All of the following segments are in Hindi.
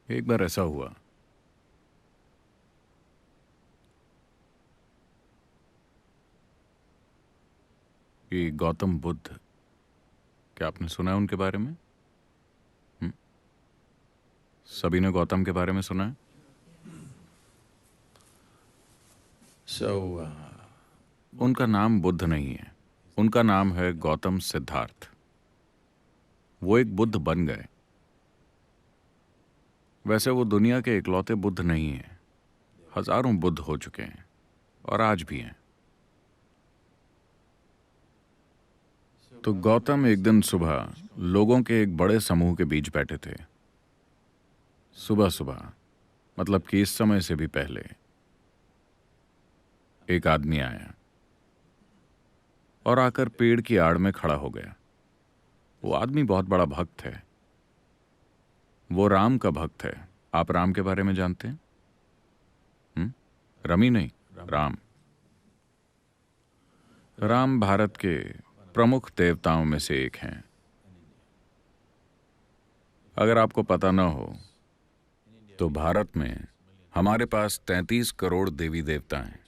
एक बार ऐसा हुआ कि गौतम बुद्ध, क्या आपने सुना है उनके बारे में? हम्म? सभी ने गौतम के बारे में सुना है। So, उनका नाम बुद्ध नहीं है, उनका नाम है गौतम सिद्धार्थ। वो एक बुद्ध बन गए। वैसे वो दुनिया के इकलौते बुद्ध नहीं हैं। हजारों बुद्ध हो चुके हैं और आज भी हैं। तो गौतम एक दिन सुबह लोगों के एक बड़े समूह के बीच बैठे थे। सुबह सुबह, मतलब कि इस समय से भी पहले, एक आदमी आया और आकर पेड़ की आड़ में खड़ा हो गया। वो आदमी बहुत बड़ा भक्त है। वो राम का भक्त है। आप राम के बारे में जानते हैं? रमी नहीं, राम। राम भारत के प्रमुख देवताओं में से एक हैं। अगर आपको पता न हो तो भारत में हमारे पास 33 करोड़ देवी देवता हैं।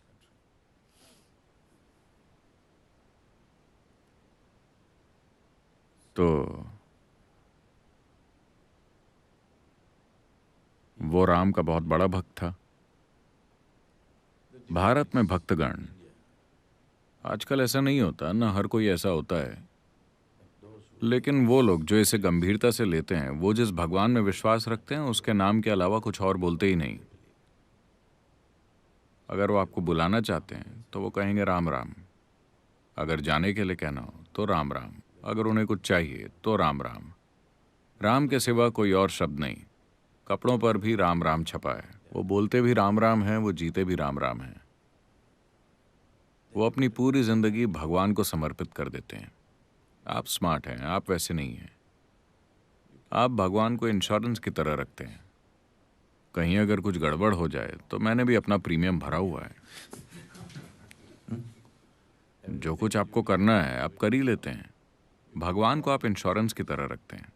तो वो राम का बहुत बड़ा भक्त था। भारत में भक्तगण, आजकल ऐसा नहीं होता, ना हर कोई ऐसा होता है, लेकिन वो लोग जो इसे गंभीरता से लेते हैं, वो जिस भगवान में विश्वास रखते हैं, उसके नाम के अलावा कुछ और बोलते ही नहीं। अगर वो आपको बुलाना चाहते हैं तो वो कहेंगे राम राम। अगर जाने के लिए कहना हो तो राम राम। अगर उन्हें कुछ चाहिए तो राम राम। राम के सिवा कोई और शब्द नहीं। कपड़ों पर भी राम राम छपा है। वो बोलते भी राम राम हैं, वो जीते भी राम राम हैं। वो अपनी पूरी जिंदगी भगवान को समर्पित कर देते हैं। आप स्मार्ट हैं, आप वैसे नहीं हैं। आप भगवान को इंश्योरेंस की तरह रखते हैं। कहीं अगर कुछ गड़बड़ हो जाए तो मैंने भी अपना प्रीमियम भरा हुआ है। जो कुछ आपको करना है आप कर ही लेते हैं। भगवान को आप इंश्योरेंस की तरह रखते हैं।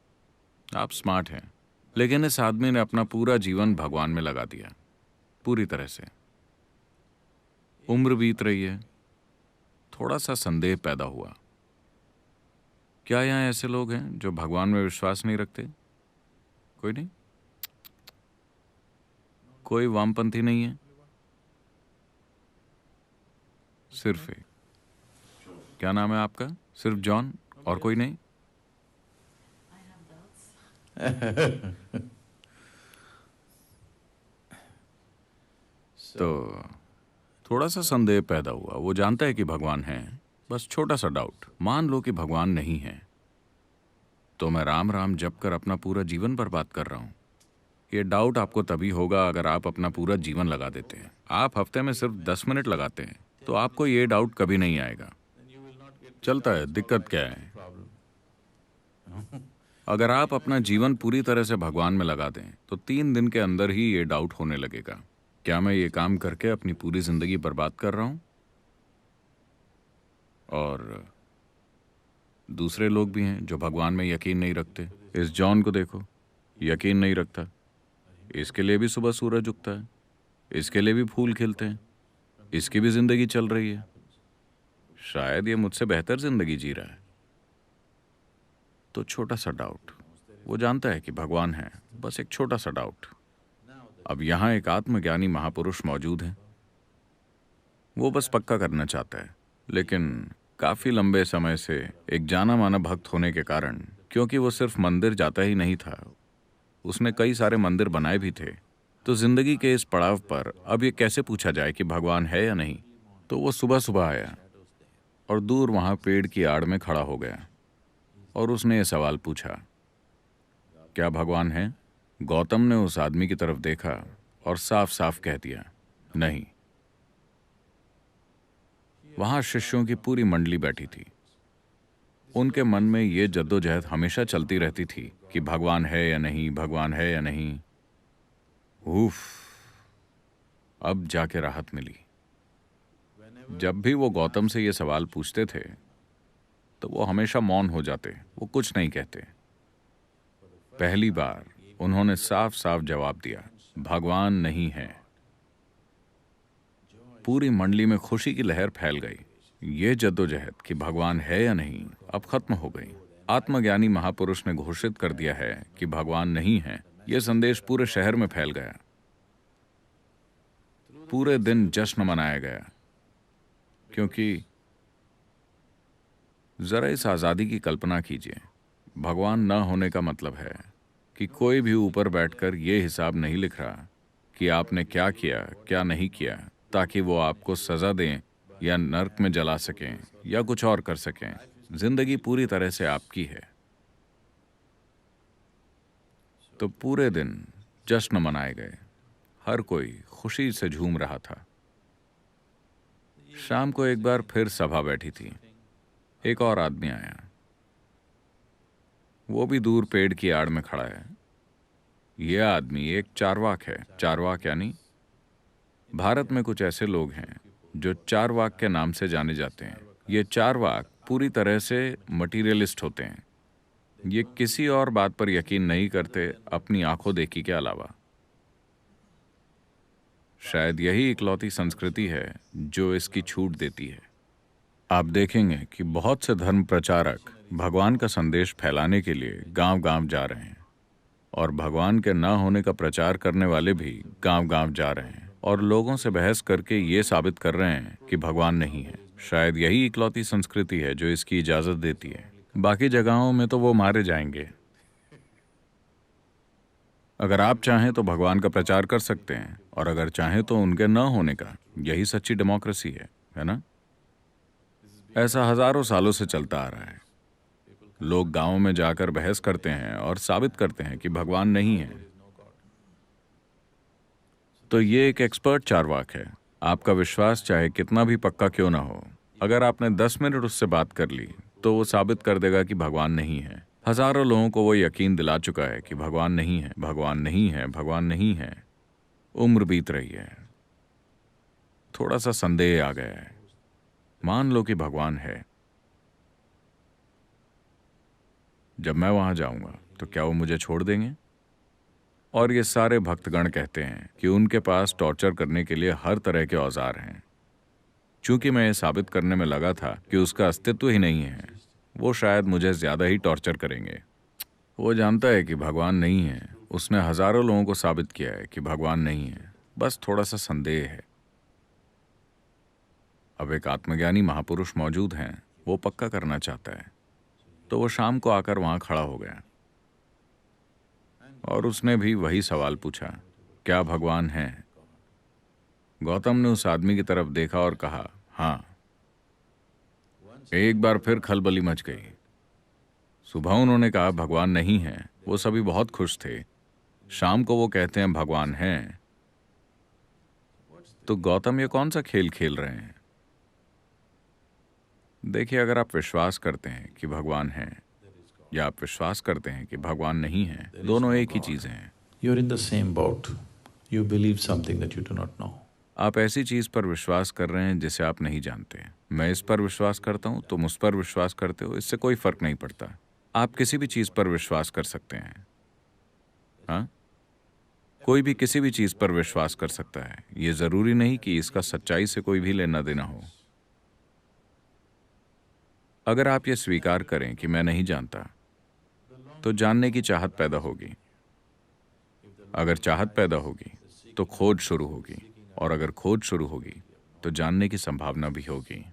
आप स्मार्ट हैं। लेकिन इस आदमी ने अपना पूरा जीवन भगवान में लगा दिया, पूरी तरह से। उम्र बीत रही है, थोड़ा सा संदेह पैदा हुआ। क्या यहाँ ऐसे लोग हैं जो भगवान में विश्वास नहीं रखते? कोई नहीं? कोई वामपंथी नहीं है? सिर्फ एक। क्या नाम है आपका? सिर्फ जॉन, और कोई नहीं? तो थोड़ा सा संदेह पैदा हुआ। वो जानता है कि भगवान है, बस छोटा सा डाउट। मान लो कि भगवान नहीं है, तो मैं राम राम जप कर अपना पूरा जीवन बर्बाद कर रहा हूं। ये डाउट आपको तभी होगा अगर आप अपना पूरा जीवन लगा देते हैं। आप हफ्ते में सिर्फ 10 मिनट लगाते हैं तो आपको ये डाउट कभी नहीं आएगा। चलता है, दिक्कत क्या है? अगर आप अपना जीवन पूरी तरह से भगवान में लगा दें तो 3 दिन के अंदर ही ये डाउट होने लगेगा, क्या मैं ये काम करके अपनी पूरी जिंदगी बर्बाद कर रहा हूं? और दूसरे लोग भी हैं जो भगवान में यकीन नहीं रखते। इस जॉन को देखो, यकीन नहीं रखता। इसके लिए भी सुबह सूरज उगता है, इसके लिए भी फूल खिलते हैं, इसकी भी जिंदगी चल रही है। शायद ये मुझसे बेहतर जिंदगी जी रहा है। तो छोटा सा डाउट। वो जानता है कि भगवान है, बस एक छोटा सा डाउट। अब यहाँ एक आत्मज्ञानी महापुरुष मौजूद है। वो बस पक्का करना चाहता है, लेकिन काफी लंबे समय से एक जाना माना भक्त होने के कारण, क्योंकि वो सिर्फ मंदिर जाता ही नहीं था, उसने कई सारे मंदिर बनाए भी थे। तो जिंदगी के इस पड़ाव पर अब ये कैसे पूछा जाए कि भगवान है या नहीं? तो वो सुबह सुबह आया और दूर वहां पेड़ की आड़ में खड़ा हो गया और उसने ये सवाल पूछा, क्या भगवान है? गौतम ने उस आदमी की तरफ देखा और साफ साफ कह दिया, नहीं। वहां शिष्यों की पूरी मंडली बैठी थी। उनके मन में ये जद्दोजहद हमेशा चलती रहती थी कि भगवान है या नहीं, भगवान है या नहीं। उफ, अब जाके राहत मिली। जब भी वो गौतम से ये सवाल पूछते थे तो वो हमेशा मौन हो जाते, वो कुछ नहीं कहते। पहली बार उन्होंने साफ साफ जवाब दिया, भगवान नहीं है। पूरी मंडली में खुशी की लहर फैल गई। ये जद्दोजहद कि भगवान है या नहीं अब खत्म हो गई। आत्मज्ञानी महापुरुष ने घोषित कर दिया है कि भगवान नहीं है। यह संदेश पूरे शहर में फैल गया। पूरे दिन जश्न मनाया गया, क्योंकि जरा इस आजादी की कल्पना कीजिए। भगवान न होने का मतलब है कि कोई भी ऊपर बैठकर यह हिसाब नहीं लिख रहा कि आपने क्या किया क्या नहीं किया, ताकि वो आपको सजा दें या नर्क में जला सकें या कुछ और कर सकें। जिंदगी पूरी तरह से आपकी है। तो पूरे दिन जश्न मनाए गए। हर कोई खुशी से झूम रहा था। शाम को एक बार फिर सभा बैठी थी। एक और आदमी आया। वो भी दूर पेड़ की आड़ में खड़ा है। यह आदमी एक चारवाक है। चारवाक यानी भारत में कुछ ऐसे लोग हैं जो चारवाक के नाम से जाने जाते हैं। ये चारवाक पूरी तरह से मटीरियलिस्ट होते हैं। ये किसी और बात पर यकीन नहीं करते अपनी आंखों देखी के अलावा। शायद यही इकलौती संस्कृति है जो इसकी छूट देती है। आप देखेंगे कि बहुत से धर्म प्रचारक भगवान का संदेश फैलाने के लिए गांव-गांव जा रहे हैं, और भगवान के न होने का प्रचार करने वाले भी गांव-गांव जा रहे हैं और लोगों से बहस करके ये साबित कर रहे हैं कि भगवान नहीं है। शायद यही इकलौती संस्कृति है जो इसकी इजाजत देती है। बाकी जगहों में तो वो मारे जाएंगे। अगर आप चाहें तो भगवान का प्रचार कर सकते हैं, और अगर चाहें तो उनके न होने का। यही सच्ची डेमोक्रेसी है ना? ऐसा हजारों सालों से चलता आ रहा है। लोग गांवों में जाकर बहस करते हैं और साबित करते हैं कि भगवान नहीं है। तो ये एक एक्सपर्ट चारवाक है। आपका विश्वास चाहे कितना भी पक्का क्यों ना हो, अगर आपने 10 मिनट उससे बात कर ली तो वो साबित कर देगा कि भगवान नहीं है। हजारों लोगों को वो यकीन दिला चुका है कि भगवान नहीं है, भगवान नहीं है, भगवान नहीं है। उम्र बीत रही है। थोड़ा सा संदेह आ गया है। मान लो कि भगवान है। जब मैं वहां जाऊंगा तो क्या वो मुझे छोड़ देंगे? और ये सारे भक्तगण कहते हैं कि उनके पास टॉर्चर करने के लिए हर तरह के औजार हैं। चूंकि मैं ये साबित करने में लगा था कि उसका अस्तित्व ही नहीं है, वो शायद मुझे ज्यादा ही टॉर्चर करेंगे। वो जानता है कि भगवान नहीं है। उसने हजारों लोगों को साबित किया है कि भगवान नहीं है। बस थोड़ा सा संदेह है। अब एक आत्मज्ञानी महापुरुष मौजूद हैं। वो पक्का करना चाहता है। तो वो शाम को आकर वहां खड़ा हो गया और उसने भी वही सवाल पूछा, क्या भगवान है? गौतम ने उस आदमी की तरफ देखा और कहा, हाँ। एक बार फिर खलबली मच गई। सुबह उन्होंने कहा भगवान नहीं है। वो सभी बहुत खुश थे। शाम को वो कहते हैं भगवान है। तो गौतम ये कौन सा खेल खेल रहे हैं? देखिए, अगर आप विश्वास करते हैं कि भगवान है या आप विश्वास करते हैं कि भगवान नहीं है, दोनों एक ही चीजें हैं। You're in the same boat. You believe something that you do not know. आप ऐसी चीज पर विश्वास कर रहे हैं जिसे आप नहीं जानते। मैं इस पर विश्वास करता हूं, तुम उस पर विश्वास करते हो, इससे कोई फर्क नहीं पड़ता। आप किसी भी चीज पर विश्वास कर सकते हैं। हाँ, कोई भी किसी भी चीज पर विश्वास कर सकता है। ये जरूरी नहीं कि इसका सच्चाई से कोई भी लेना देना हो। अगर आप ये स्वीकार करें कि मैं नहीं जानता, तो जानने की चाहत पैदा होगी। अगर चाहत पैदा होगी तो खोज शुरू होगी, और अगर खोज शुरू होगी तो जानने की संभावना भी होगी।